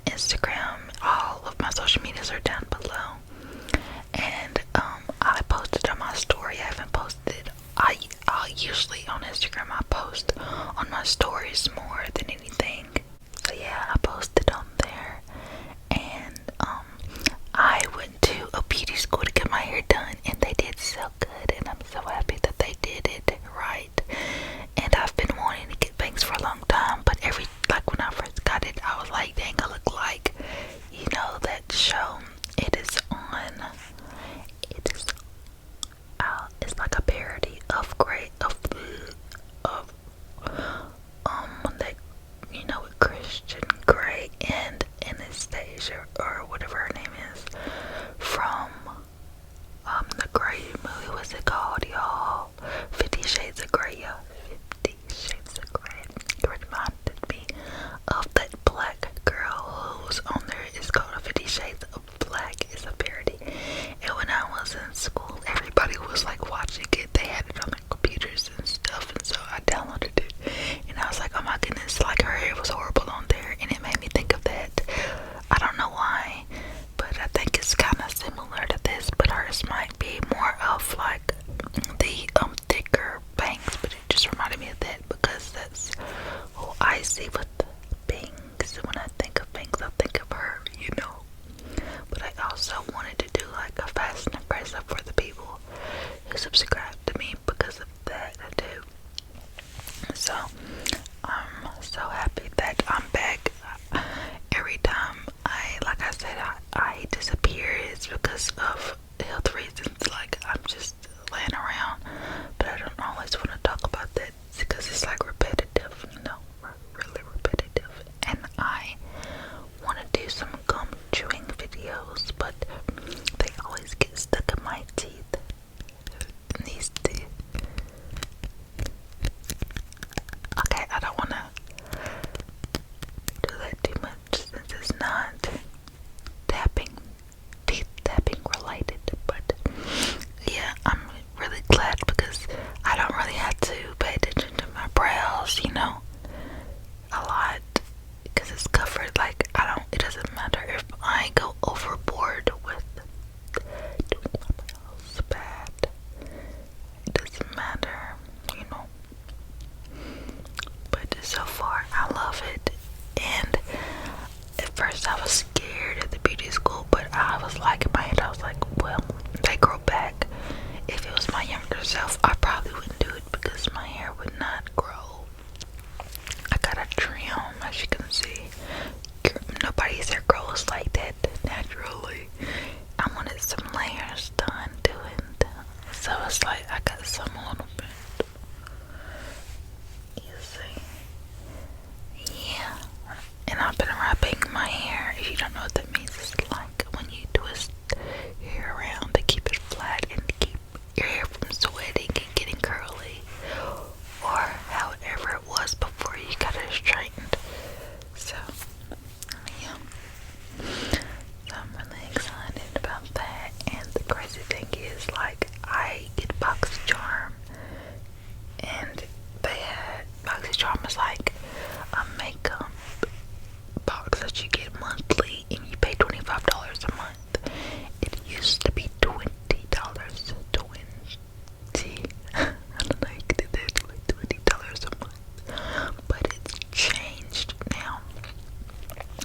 Instagram. All of my social medias are down below. And I posted on my story. I haven't posted. I usually on Instagram I post on my stories more than anything. So yeah, I posted on there. And I went to a beauty school to get my hair done, and they did so good, and I'm so happy that they did it right. And I've been wanting to get bangs for a long time, but when I first got it, I was like, dang, I look like, that show. It's like a parody of that, with Christian Grey and Anastasia, or whatever her name is, from the Grey movie. What's it called, y'all? 50 Shades of Grey, y'all. 50 Shades of Grey. It reminded me of that black girl who's on there. It's called 50 Shades of Black. It's a parody. And when I was in school, everybody was like watching it. They had it on their computers and stuff, and so I downloaded it. And I was like, oh my goodness, like her hair was horrible on there, and it made me think of that. I don't know why, but I think it's kind of similar to this, but hers might be more of like the thicker bangs, but it just reminded me of that because that's who I see with bangs. When I think of bangs, I think of her, But I also wanted to do like a fast and aggressive for the people who subscribe to me because of that too. So I'm so happy that I'm back. Every time like I said, I disappear, it's because of health reasons. Like I'm just laying around, but I don't always want to talk about that because it's like repetitive, really repetitive. And I want to do some gum chewing videos, but they always get stuck in my teeth. And these teeth. Okay, I don't want to do that too much since it's not teeth tapping related. But yeah, I'm really glad because I don't really have to pay attention to my brows, a lot, because it's covered. Like it doesn't matter if I go overboard with doing my brows bad. It doesn't matter, But so far, I love it. And at first, I was scared at the beauty school, but I was like, in my head, I was like, well, they grow back. If it was my younger self, I probably wouldn't do it because my hair would not grow. I got a trim, as you can see. Nobody's hair grows like that naturally. I wanted some layers done to it. So it's like I got some a little bit. You see? Yeah. And I've been wrapping my hair. If you don't know what that means, it's like when you twist your hair around to keep it flat and to keep your hair from sweating and getting curly, or however it was before you got it straightened. So yeah, so I'm really excited about that. And the crazy thing is, like, I get Boxycharm, and Boxycharm is like a makeup box that you get monthly, and you pay $25 a month. It used to be $20. I don't know, you could do that, like $20 a month, but it's changed now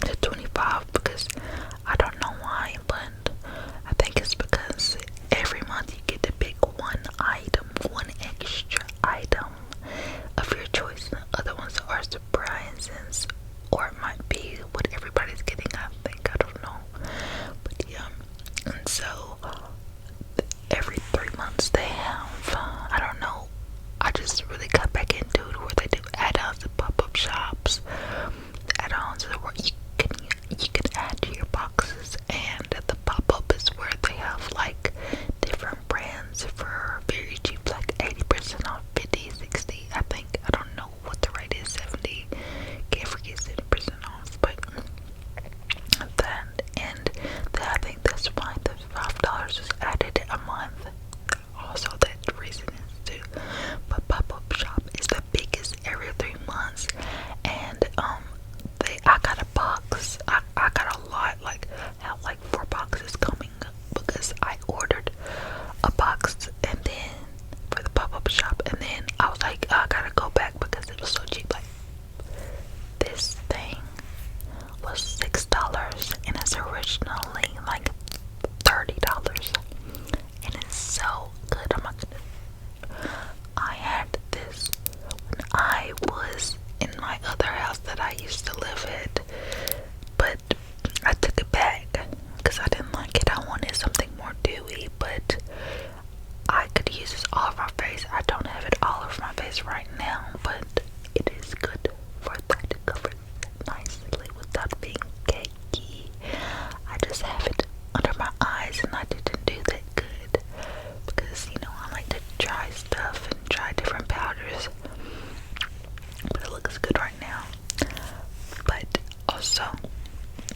to 25 because I don't know why, but I think it's because every month you get to pick one extra item of your choice. The other ones are surprises, or it might be what everybody's getting. I think, I don't know, but yeah. And so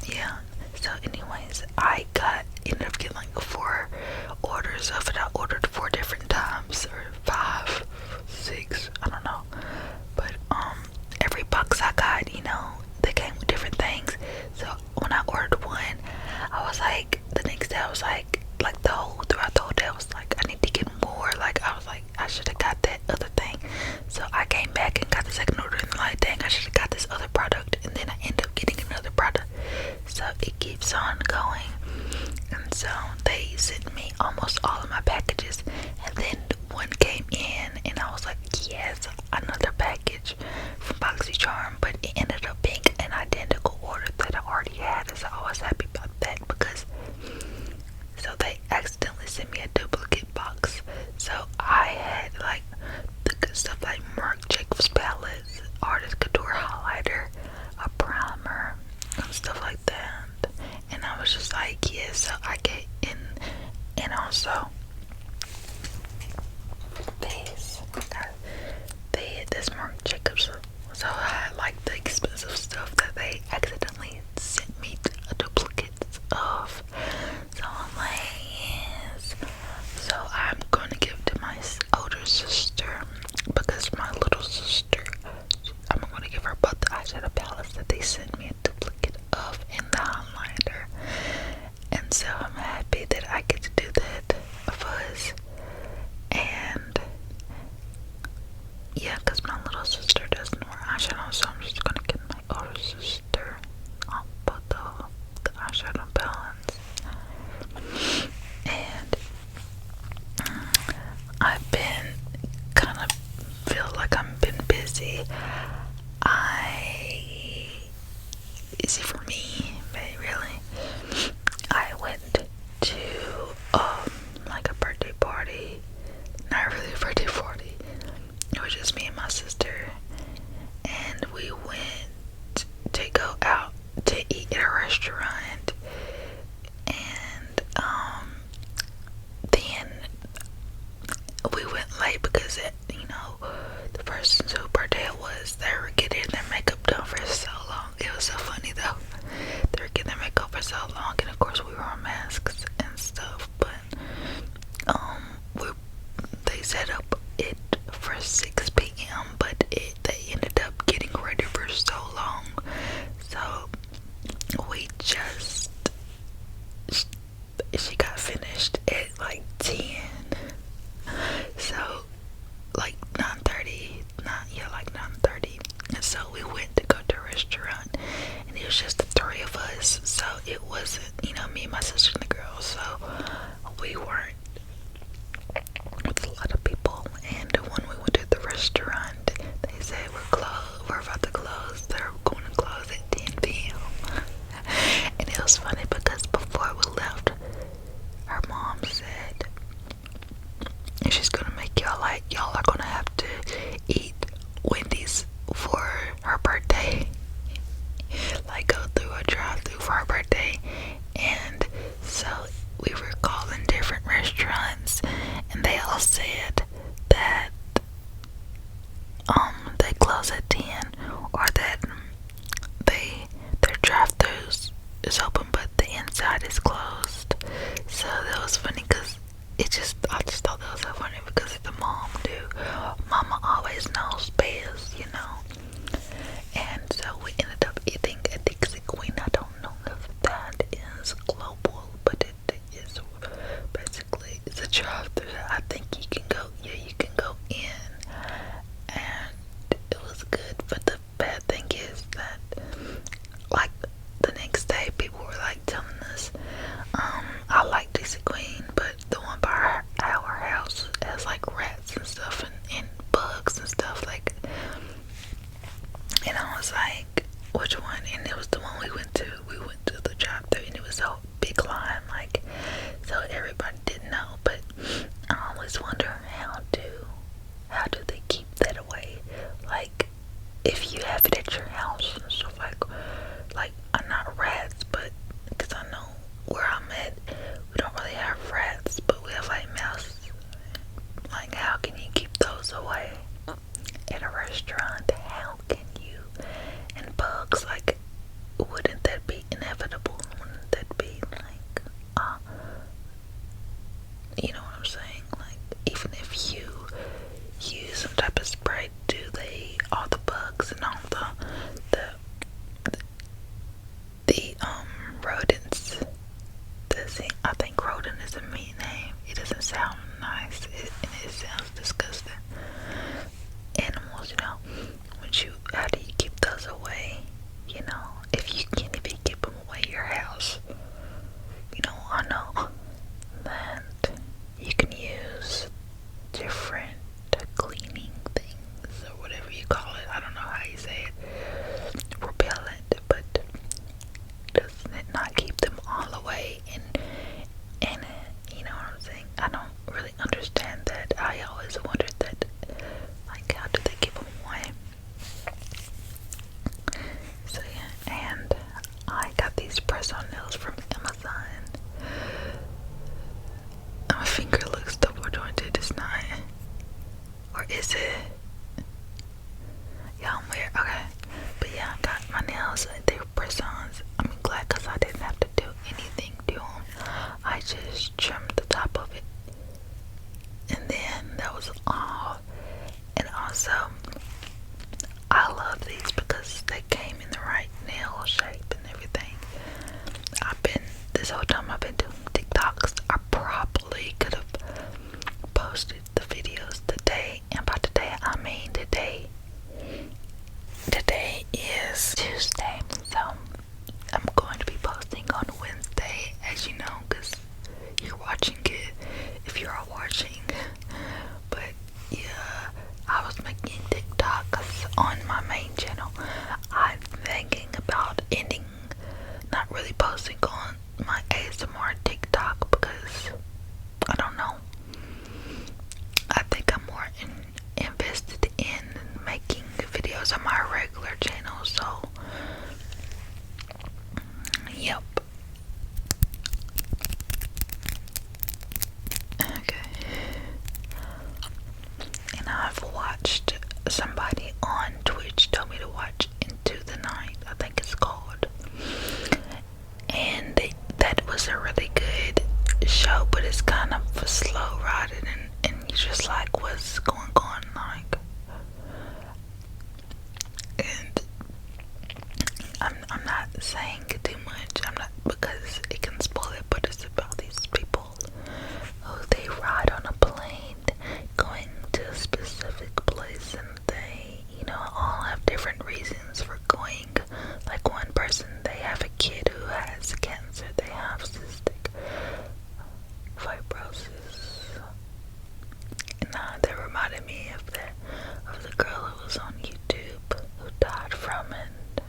yeah. So anyways, ended up getting like 4 orders of it. I ordered 4 different times, or 5, 6, I don't know. But every box I got, they came with different things. So when I ordered one, I was like, the next day I was like throughout the whole day I was like, I need to get more. Like I was like, I should have got that other thing. So I came back and got the second order, and like, dang, I should have got this other product, and then I end up getting another product. So it keeps on going. And so they sent me almost all of my packages, and then one came in and I was like, yes, another package from Boxycharm, but it ended up being an identical order that I already had. So I was happy about that, because they accidentally sent me a duplicate box. So I had like the good stuff like Marc Jacobs palettes, Artist Couture highlighter, a primer, and stuff like that. And I was just like, yeah, so I get in. And also they had this Marc Jacobs, so I had like the expensive stuff that they accidentally sent me a duplicate of. So I'm like, yes. So I'm going to give to my older sister, because my little sister, I'm going to give her both the eyeshadow palettes that they sent me a duplicate of, and the highlighter. And so I'm happy that I get to do that for us. And yeah, because my little sister doesn't wear eyeshadow, so I'm just going to get my older sister both the eyeshadow palettes. And I've been kind of feel like I've been busy. Easy for me, but really, I went to like a birthday party. Not really a birthday party. It was just me and my sister, and we went to go out to eat at a restaurant. And then we went late because the person's whose birthday it was, they were getting their makeup done for so long. It was so funny though. They were getting their makeup for so long, and of course we were on masks and stuff. But they set up it for 6 p.m. but they ended up getting ready for so long. So she got finished at like 10. So like 9:30, like 9:30. And so we went to go to a restaurant, and it was just the 3 of us. So it wasn't, me and my sister and the girls. So we weren't with a lot of people. And when we went to the restaurant, they said we're about to close. They're going to close at 10 p.m. And it was funny because before we left, her mom said, she's gonna make y'all are gonna have to eat Wendy's for her birthday. Like go through a drive-through for her birthday. And so we were calling different restaurants, and they all said that they close at 10, or that their drive-throughs is open but the inside is closed. So that was funny, because I just thought that was so funny, because the mama always knows best, And so we ended up eating at Dixie Queen. I don't know if that is global, but it is basically, it's a drive-thru. I think you can go in, and it was good. But the bad thing is that, like, the next day people were like telling us, Or is it? Yeah, I'm weird. Okay. But yeah, I got my nails. They were press-ons. I'm glad because I didn't have to do anything to them. I just trimmed the top of it. And then that was all. And also, I love these because they came in the right nail shape and everything. This whole time I've been doing TikToks, I probably could have posted the videos today. And by today, I mean today. Today is Tuesday, so I'm going to be posting on Wednesday, as you know, because you're watching it if you are watching. But yeah, I was making TikToks on my main channel. I'm thinking about not really posting on my ASMR TikTok because I don't know. I think I'm more invested in making videos on my regular channel, so yep. Okay. And I've watched somebody on Twitch told me to watch Into the Night, I think it's called. And that was a really good show, but it's kind of a slow ride, and you just like, what's going on, like. And I'm not saying too much. I'm not, because it can spoil it, but it's about these people who they ride on a plane going to a specific place, and they, all have different reasons for going. Like one person, they have a kid who has cancer, they have cystic fibrosis, and that reminded me of the girl who was on YouTube who died from it,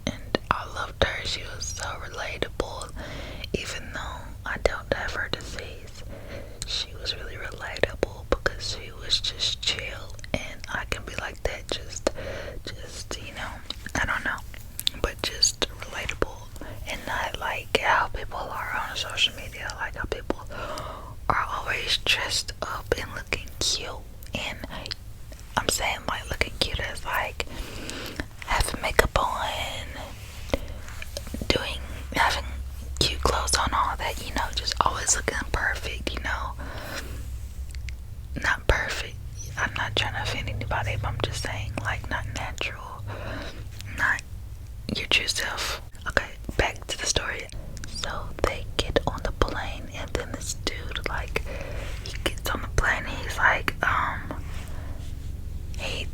and I loved her. She was so relatable, even though I don't have her disease. She was really relatable because she was just chill, and I can be like that, just I don't know, but just relatable, and not like how people are on social media, like how people are always dressed up and looking cute. And I'm saying like looking cute as like having makeup on, having cute clothes on, all that, just always looking perfect, not perfect. I'm not trying to offend anybody, but I'm just saying like not natural, not your true self. Okay, back to the story. So they get on the plane, and then this dude, like, he gets on the plane and he's like, he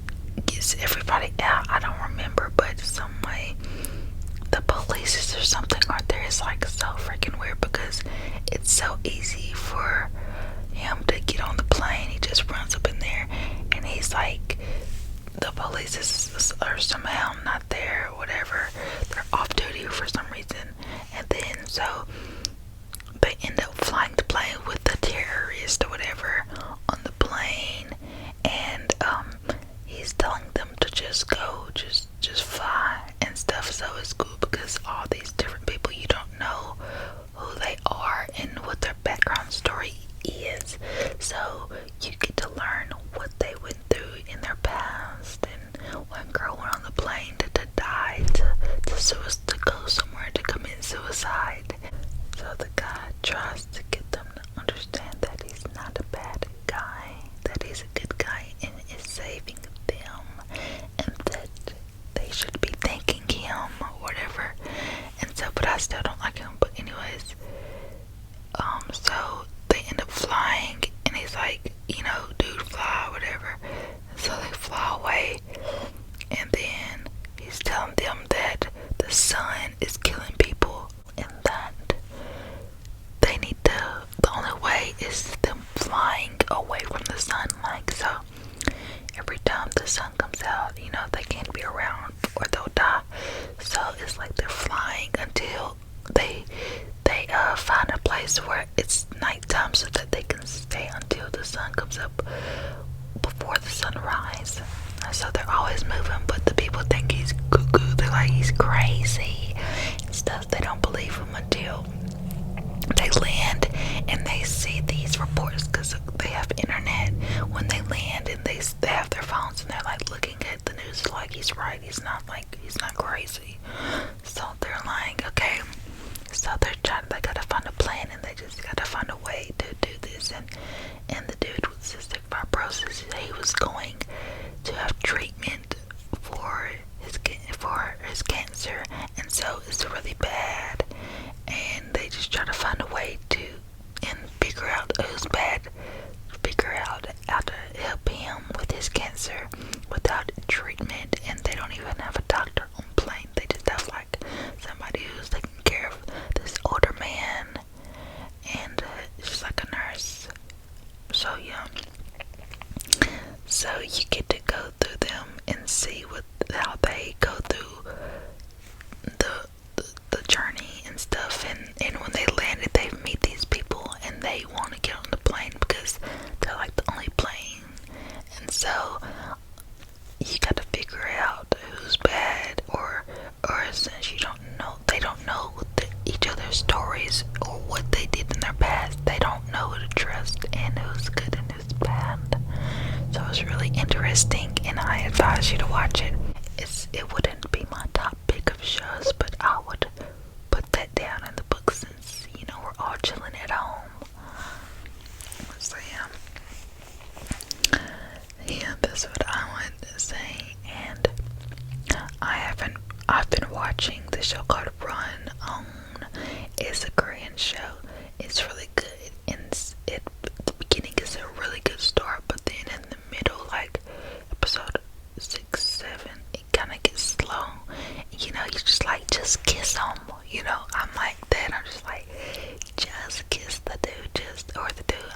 gets everybody out. I don't remember, but some way the police or something aren't there. It's like so freaking weird because it's so easy for him to get on the plane. He just runs up in there, and he's like, the police are somehow not there or whatever. They're off duty for some reason, and then so they end up flying the plane with the terrorist or whatever on the plane, and he's telling them to just go, just fly and stuff. So it's cool because all these different people, you don't know who they are and what their background story is, so you get to learn what they went through in their past. And one girl went on the plane to die, to go somewhere to commit suicide. So the guy tries to get them to understand that he's not a bad guy, that he's a good guy and is saving them, and that they should be thanking him or whatever. And so, but I still don't like him. But anyways, so they end up flying, and he's like, dude, fly, whatever. And so they fly away, and then he's telling them that the sun is killing people, and that they need the only way is them flying away from the sun. Like, so every time the sun comes out, they can't be around or they'll die. So it's like they're flying until they find a place where it's nighttime, so that they can stay until the sun comes up before the sunrise. So they're always moving, but the people think he's cuckoo. They're like, he's crazy and stuff. They don't believe him until they land and they see these reports, because they have internet when they land, and they have and the dude with cystic fibrosis, he was going to have treatment for his cancer, and so it's really bad, and they just try to find a way to and figure out who's bad, figure out how to help him with his cancer without treatment, and they don't even have a doctor on plane. They just have like somebody who's taking care of this older man, and she's like a nurse. So yeah, so you get to go through them and see how they go through the journey and stuff, and when they landed, they meet these people and they want to get on the plane because they're like the only plane, and so you got to figure out who's bad, or since they don't know each other's stories or what they did in their past, they don't know who to trust and who's good and who's bad. So it's really interesting, and I advise you to watch it. It wouldn't be my top pick of shows, but I would put that down in the book since, we're all chilling at home. So yeah, that's what I wanted to say. And I've been watching this show called Run On. It's a Korean show. It's really good, and the beginning is a really good start, but then in the middle, like episode 6, 7, it kind of gets slow. You're just like, just kiss him. I'm like that. I'm just like, just kiss the dude,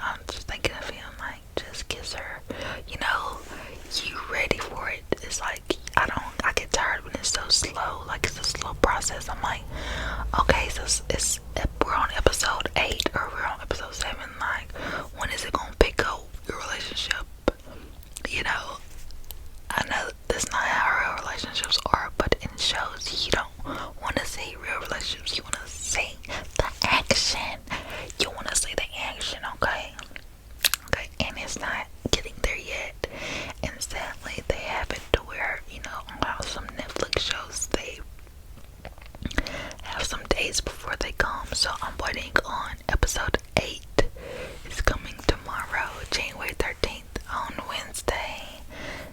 I'm just thinking of him, like, just kiss her. You ready for it. It's like, I get tired when it's so slow, like it's a slow process. I'm like, okay, so we're on episode 8 or we're on episode 7, like, when is it gonna pick up your relationship? I know that's not how real relationships are, but in shows, you don't want to see real relationships. You want to see the action. You want to see the action, okay? Okay, and it's not getting there yet. And sadly, they have it to where, on how some Netflix shows, they have some days before they come. So I'm waiting on episode 8. It's coming tomorrow, January 13th on Wednesday.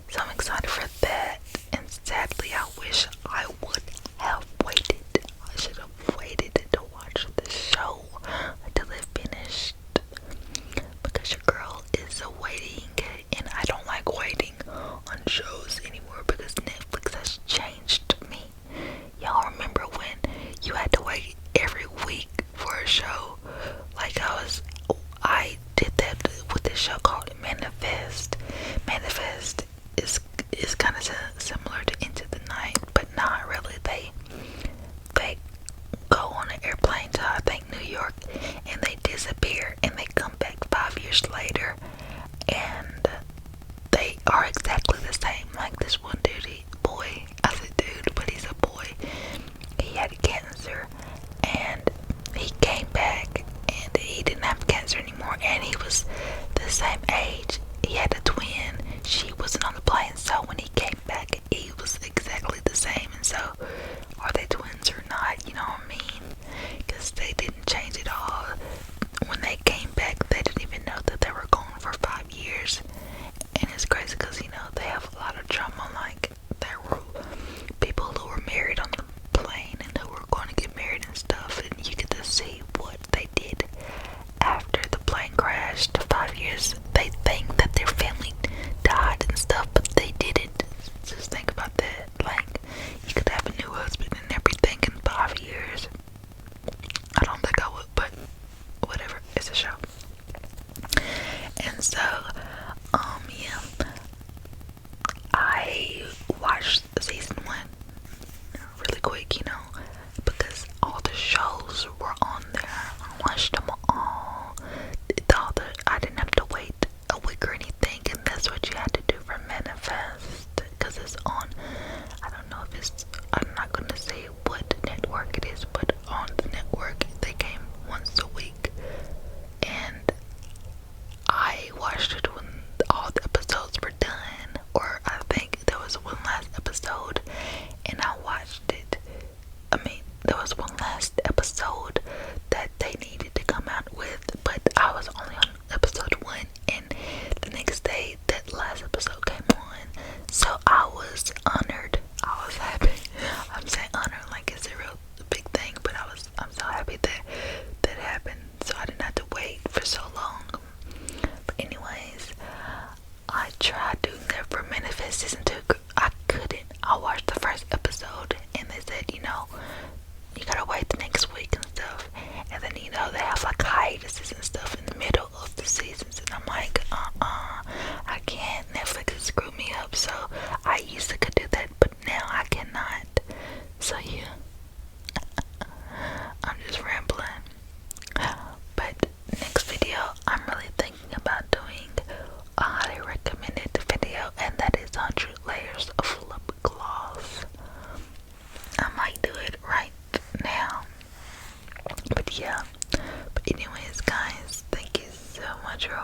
So I'm excited for that, and sadly I wish I would have waited. I should have waited to watch the show until it finished, because your girl is waiting, and I don't like waiting on shows anymore because Netflix has changed me. Y'all remember when you had to wait every week for a show? Like I did that with this show called Manifest. Manifest is kind of similar to Into the Night, but not really. They go on an airplane to, I think, New York, and they disappear, and they come back 5 years later, and they are exactly the same. Like this one dude, I said dude, but he's a boy. He had cancer, and he came back, and he didn't have cancer anymore, and he was the same age. He had a twin. She wasn't on the plane, so when he came back, he was exactly the same. And so, are they twins or not? You know what I mean? Because they didn't change at all. When they came back, they didn't even know that they were gone for 5 years. And it's crazy because, they have a lot of drama. Like, there were people who were married on the plane and who were going to get married and stuff. And you get to see what they did after the plane crashed 5 years. They think that yeah. But anyways, guys, thank you so much for